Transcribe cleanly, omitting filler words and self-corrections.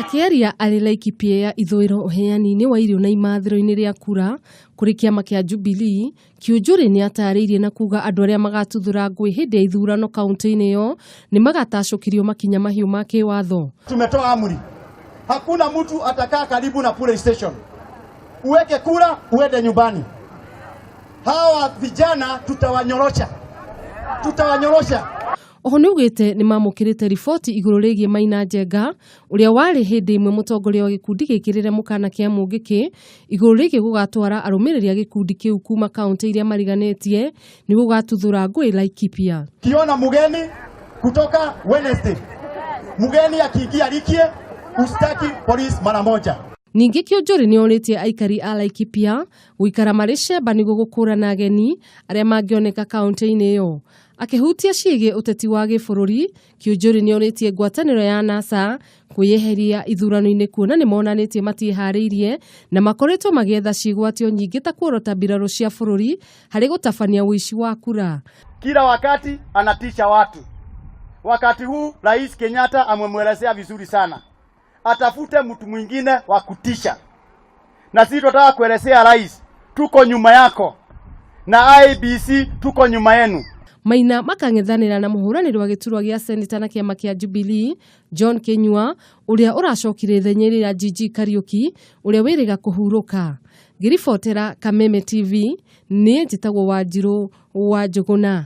Akiaria ari Laikipia ya ithũĩro ũheani-inĩ wa irio na imathĩro-inĩ rĩa kura kũrĩ kĩama kĩa Jubilee, Kiunjuri nĩ atarĩirie na kuga andũ arĩa magatuthura ngūi hĩndĩ ya ithurano kaunti-inĩ ĩyo nĩ magatacũkirio makinya mahiũ ma kĩwatho. Tumetoa amri, hakuna mtu atakaa karibu na police station. Uweke kura uende nyumbani. Hawa vijana tutawanyorosha. Oho nĩ ugĩte nĩ mamũkĩrĩte riboti igũrũ rĩgiĩ Maina Njenga ũrĩa warĩ hĩndĩ ĩmwe mũtongoria wa gĩkundi gĩkĩrĩre mukana kĩa Mwangi igũrũ rĩgiĩ gũgatwara arũmĩrĩri a gĩkundi kĩu kuma kaunti iria mariganĩtie nĩ gũgatuthura ngũi Laikipia. Kiona mugeni kutoka Wednesday, mugeni akiingia rikie ustaki police mara moja. Ningĩ Kiunjuri nĩ orĩtie aikari a Laikipia gũikara marĩ cemba nĩguo gũkũrana ageni arĩa mangĩoneka kaunti-inĩ ĩyo. Akihutia ciĩgiĩ ũteti wa gĩbũrũri, Kiunjuri nĩ orĩtie ngwatanĩro ya NASA kwĩyeheria ithurano-inĩ kuona nĩ monanĩtie matiĩharĩirie na makoretwo magĩetha ciĩgwatio nyingĩ ta kuorota mbirarũ cia bũrũri harĩ gũtabania ũici wa kura. Kila wakati anatisha watu. Wakati huu Rais Kenyatta amemwelezea vizuri sana. Atafute mtu mwingine wa kutisha. Na sisi tunataka kuelezea rais, tuko nyuma yako. Na IBC tuko nyuma yenu. Maina makang'ethanĩra na muhuraniri wa giturwa gĩa seneta na kĩama kĩa Jubilee, John Kenyua, ũrĩa ũracokire ithenyeri rĩa Jiji Kariuki, ũrĩa wĩrĩga kũhurũka. Ngĩribotera Kameme TV, nĩ njĩtagwo Wanjirũ wa Njũgũna.